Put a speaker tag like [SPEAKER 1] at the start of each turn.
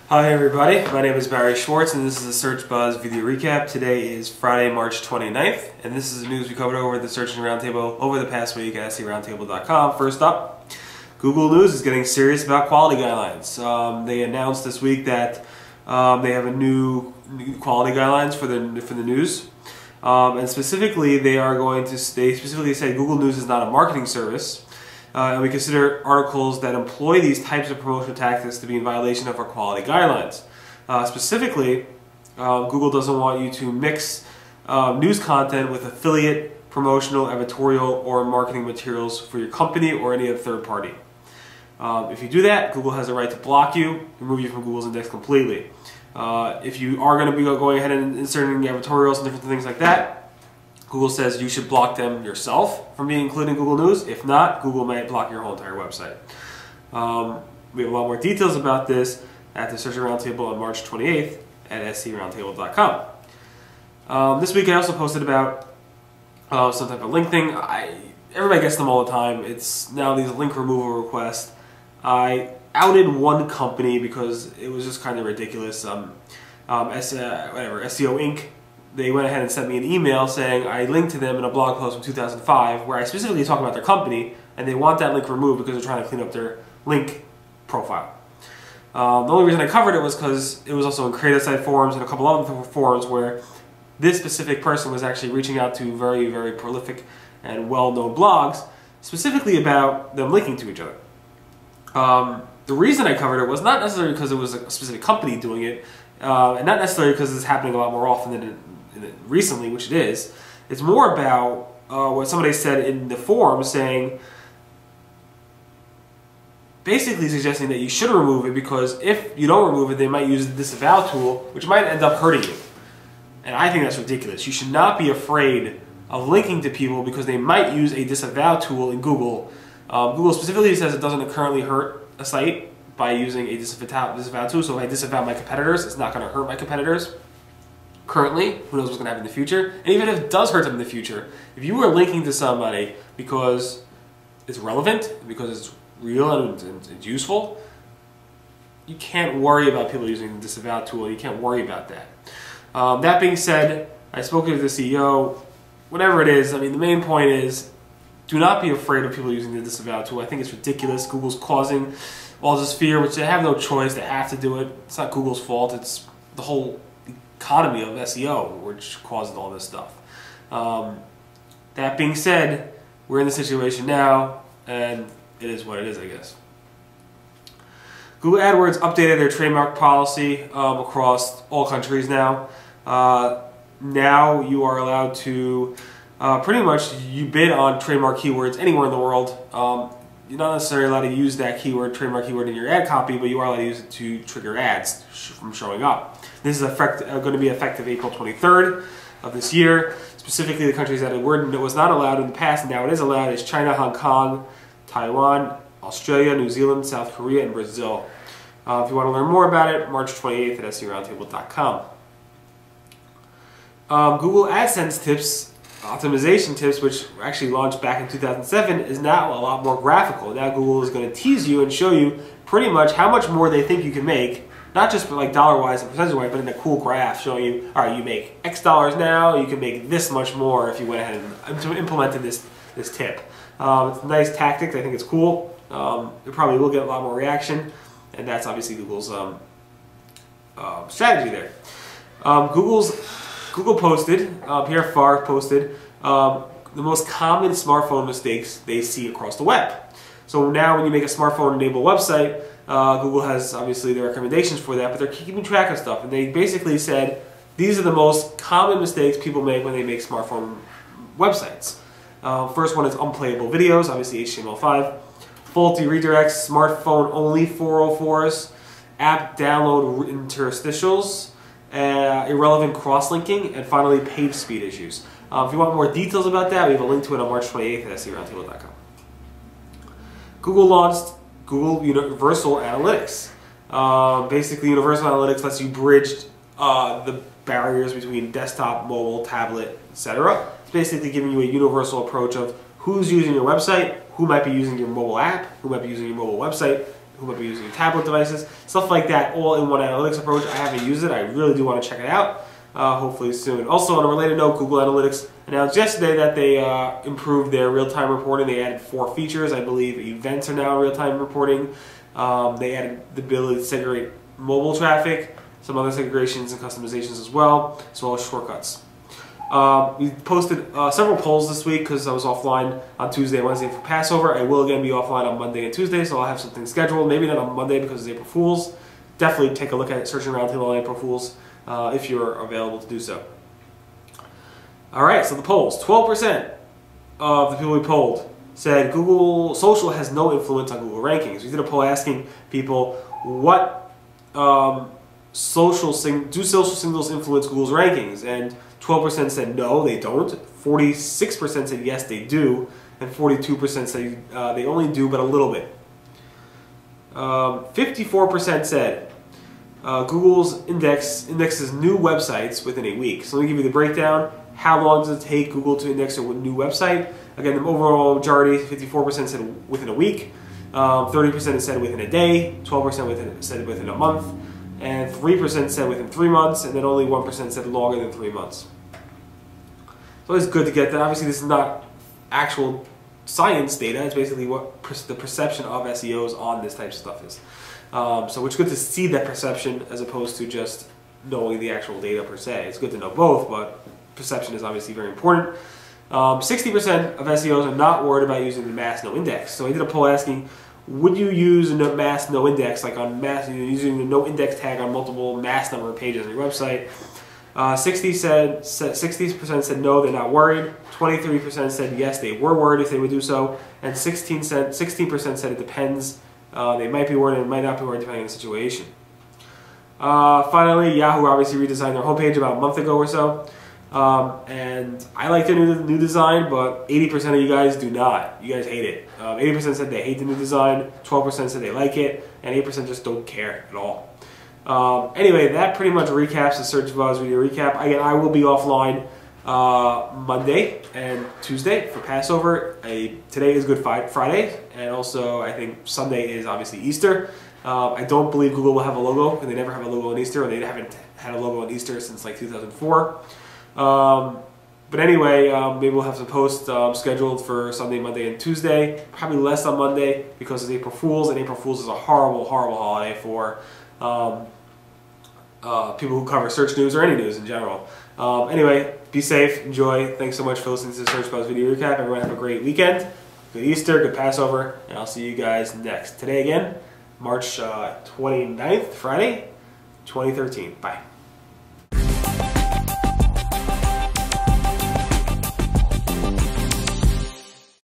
[SPEAKER 1] Hi everybody, my name is Barry Schwartz and this is a Search Buzz video recap. Today is Friday, March 29th, and this is the news we covered over at the Search Engine Roundtable over the past week at SERoundtable.com. First up, Google News is getting serious about quality guidelines. They announced this week that they have a new quality guidelines for the news, and specifically they specifically say Google News is not a marketing service. And we consider articles that employ these types of promotional tactics to be in violation of our quality guidelines. Specifically, Google doesn't want you to mix news content with affiliate, promotional, editorial, or marketing materials for your company or any other third party. If you do that, Google has the right to block you, remove you from Google's index completely. If you are going to be going ahead and inserting editorials and different things like that, Google says you should block them yourself from being included in Google News. If not, Google might block your whole entire website. We have a lot more details about this at the Search Engine Roundtable on March 28th at SERoundtable.com. This week I also posted about some type of link thing. Everybody gets them all the time. It's now these link removal requests. I outed one company because it was just kind of ridiculous. SEO Inc. They went ahead and sent me an email saying I linked to them in a blog post from 2005 where I specifically talk about their company, and they want that link removed because they're trying to clean up their link profile. The only reason I covered it was because it was also in creative site forums and a couple other forums where this specific person was actually reaching out to very, very prolific and well-known blogs specifically about them linking to each other. The reason I covered it was not necessarily because it was a specific company doing it, and not necessarily because it's happening a lot more often than recently, which it is. It's more about what somebody said in the forum, saying, basically suggesting that you should remove it because if you don't remove it, they might use the disavow tool, which might end up hurting you. And I think that's ridiculous. You should not be afraid of linking to people because they might use a disavow tool in Google. Google specifically says it doesn't currently hurt a site by using a disavow tool. So if I disavow my competitors, it's not going to hurt my competitors. Currently, who knows what's going to happen in the future? And even if it does hurt them in the future, if you are linking to somebody because it's relevant, because it's real and it's useful, you can't worry about people using the disavow tool. You can't worry about that. That being said, I spoke to the CEO. Whatever it is, I mean, the main point is do not be afraid of people using the disavow tool. I think it's ridiculous. Google's causing all this fear, which they have no choice. They have to do it. It's not Google's fault. It's the whole economy of SEO which caused all this stuff. That being said, we're in the situation now, and it is what it is, I guess. Google AdWords updated their trademark policy across all countries now. Now you are allowed to pretty much you bid on trademark keywords anywhere in the world. You're not necessarily allowed to use that keyword, trademark keyword, in your ad copy, but you are allowed to use it to trigger ads from showing up. This is going to be effective April 23rd of this year. Specifically, the countries that it was not allowed in the past, and now it is allowed, is China, Hong Kong, Taiwan, Australia, New Zealand, South Korea, and Brazil. If you want to learn more about it, March 28th at SERoundtable.com. Google AdSense tips, optimization tips, which actually launched back in 2007, is now a lot more graphical. Now Google is going to tease you and show you pretty much how much more they think you can make, not just like dollar-wise and percentage-wise, but in a cool graph showing you, all right, you make X dollars now, you can make this much more if you went ahead and implemented this tip. It's a nice tactic. I think it's cool. It probably will get a lot more reaction, and that's obviously Google's strategy there. Google posted, Pierre Farr posted, the most common smartphone mistakes they see across the web. So now when you make a smartphone-enabled website, Google has obviously the recommendations for that, but they're keeping track of stuff. And they basically said, these are the most common mistakes people make when they make smartphone websites. First one is unplayable videos, obviously HTML5. Faulty redirects, smartphone-only 404s, app download interstitials, irrelevant cross-linking, and finally page speed issues. If you want more details about that, we have a link to it on March 28th at SERoundtable.com. Google launched Google Universal Analytics. Basically, Universal Analytics lets you bridge the barriers between desktop, mobile, tablet, etc. It's basically giving you a universal approach of who's using your website, who might be using your mobile app, who might be using your mobile website, who might be using tablet devices, stuff like that, all in one analytics approach. I haven't used it. I really do want to check it out. Hopefully soon. Also, on a related note, Google Analytics announced yesterday that they improved their real-time reporting. They added 4 features. I believe events are now real-time reporting. They added the ability to segregate mobile traffic, some other segregations and customizations as well as shortcuts. We posted several polls this week because I was offline on Tuesday and Wednesday for Passover. I will again be offline on Monday and Tuesday, so I'll have something scheduled. Maybe not on Monday because it's April Fool's. Definitely take a look at it, Searching Roundtable on April Fool's. If you're available to do so. Alright, so the polls. 12% of the people we polled said Google Social has no influence on Google rankings. We did a poll asking people what social signals influence Google's rankings, and 12% said no, they don't. 46% said yes, they do, and 42% said they only do, but a little bit. 54% said Google's indexes new websites within a week. So let me give you the breakdown. How long does it take Google to index a new website? Again, the overall majority, 54% said within a week, 30% said within a day, 12% said within a month, and 3% said within 3 months, and then only 1% said longer than 3 months. So it's good to get that. Obviously, this is not actual science data. It's basically what the perception of SEOs on this type of stuff is. So it's good to see that perception as opposed to just knowing the actual data per se. It's good to know both, but perception is obviously very important. 60% of SEOs are not worried about using the mass no index. So I did a poll asking, would you use a mass no index, like on mass, using the no index tag on multiple mass number of pages on your website? 60% said no, they're not worried. 23% said yes, they were worried if they would do so, and 16% said it depends. They might be worried and might not be worried depending on the situation. Finally, Yahoo obviously redesigned their homepage about a month ago or so. And I like their new design, but 80% of you guys do not. You guys hate it. 80% said they hate the new design, 12% said they like it, and 8% just don't care at all. Anyway, that pretty much recaps the Search Buzz video recap. Again, I will be offline Monday and Tuesday for Passover. Today is Good Friday, and also I think Sunday is obviously Easter. I don't believe Google will have a logo, because they never have a logo on Easter, or they haven't had a logo on Easter since like 2004. But anyway, maybe we'll have some posts scheduled for Sunday, Monday, and Tuesday. Probably less on Monday because it's April Fool's, and April Fool's is a horrible, horrible holiday for people who cover search news or any news in general. Anyway, be safe, enjoy. Thanks so much for listening to the Search Buzz video recap. Everyone have a great weekend. Good Easter, good Passover, and I'll see you guys next. Today again, March 29th, Friday, 2013. Bye.